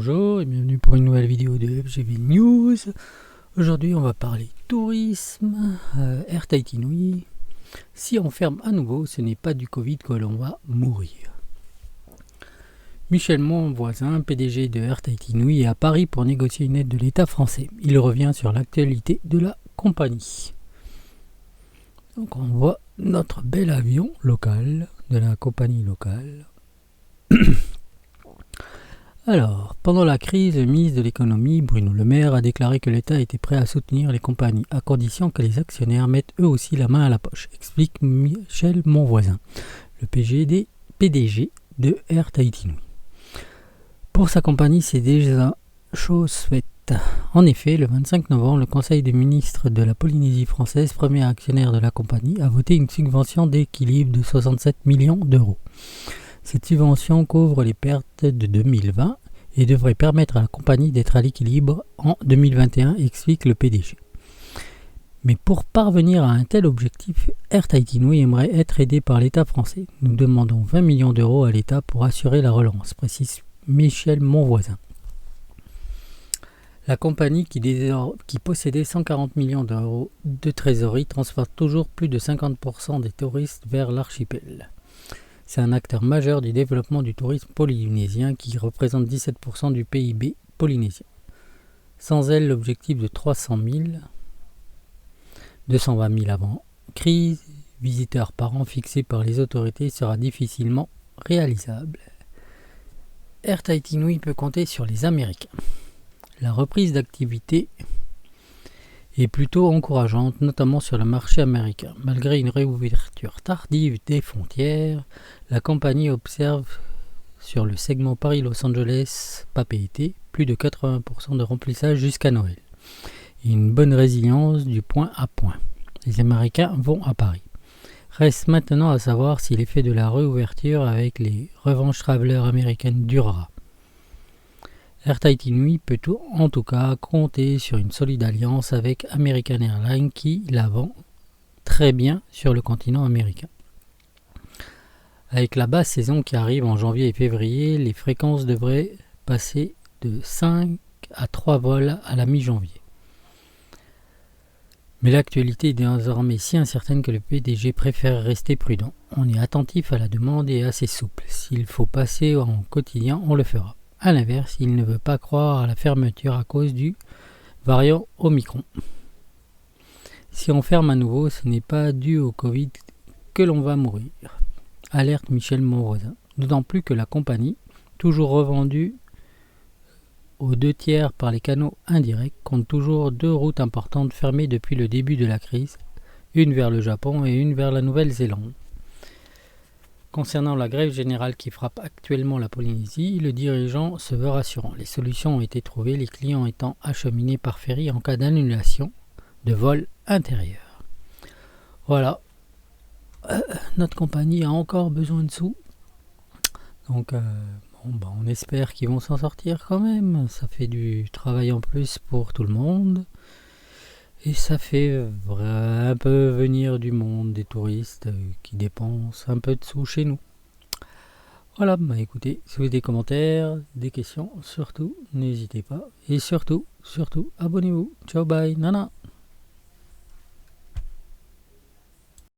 Bonjour et bienvenue pour une nouvelle vidéo de FGV News. Aujourd'hui on va parler tourisme, Air Tahiti Nui. Si on ferme à nouveau, ce n'est pas du Covid que l'on va mourir. Michel Monvoisin, PDG de Air Tahiti Nui, est à Paris pour négocier une aide de l'État français. Il revient sur l'actualité de la compagnie. Donc on voit notre bel avion local, de la compagnie locale. Alors, pendant la crise, le ministre de l'économie, Bruno Le Maire, a déclaré que l'État était prêt à soutenir les compagnies, à condition que les actionnaires mettent eux aussi la main à la poche, explique Michel Monvoisin, le PDG de Air Tahiti Nui. Pour sa compagnie, c'est déjà chose faite. En effet, le 25 novembre, le Conseil des ministres de la Polynésie française, premier actionnaire de la compagnie, a voté une subvention d'équilibre de 67 millions d'euros. Cette subvention couvre les pertes de 2020 et devrait permettre à la compagnie d'être à l'équilibre en 2021, explique le PDG. Mais pour parvenir à un tel objectif, Air Tahiti Nui aimerait être aidé par l'État français. Nous demandons 20 millions d'euros à l'État pour assurer la relance, précise Michel Monvoisin. La compagnie qui possédait 140 millions d'euros de trésorerie transporte toujours plus de 50% des touristes vers l'archipel. C'est un acteur majeur du développement du tourisme polynésien qui représente 17% du PIB polynésien. Sans elle, l'objectif de 220 000 avant crise visiteurs par an fixé par les autorités sera difficilement réalisable. Air Tahiti Nui peut compter sur les Américains. La reprise d'activité est plutôt encourageante, notamment sur le marché américain. Malgré une réouverture tardive des frontières, la compagnie observe sur le segment Paris-Los Angeles-Papeete plus de 80% de remplissage jusqu'à Noël et une bonne résilience du point à point. Les Américains vont à Paris. Reste maintenant à savoir si l'effet de la réouverture avec les Revenge Traveler américaines durera. Air Tahiti Nui peut en tout cas compter sur une solide alliance avec American Airlines qui la vend très bien sur le continent américain. Avec la basse saison qui arrive en janvier et février, les fréquences devraient passer de 5 à 3 vols à la mi-janvier. Mais l'actualité est désormais si incertaine que le PDG préfère rester prudent. On est attentif à la demande et assez souple. S'il faut passer en quotidien, on le fera. A l'inverse, il ne veut pas croire à la fermeture à cause du variant Omicron. Si on ferme à nouveau, ce n'est pas dû au Covid que l'on va mourir. Alerte Michel Monvoisin. D'autant plus que la compagnie, toujours revendue aux 2/3 par les canaux indirects, compte toujours 2 routes importantes fermées depuis le début de la crise, une vers le Japon et une vers la Nouvelle-Zélande. Concernant la grève générale qui frappe actuellement la Polynésie, le dirigeant se veut rassurant. Les solutions ont été trouvées, les clients étant acheminés par ferry en cas d'annulation de vol intérieur. Voilà. Notre compagnie a encore besoin de sous. Donc, on espère qu'ils vont s'en sortir quand même. Ça fait du travail en plus pour tout le monde. Et ça fait un peu venir du monde, des touristes qui dépensent un peu de sous chez nous. Voilà, écoutez, si vous avez des commentaires, des questions, surtout, n'hésitez pas. Et surtout, abonnez-vous. Ciao, bye, nana.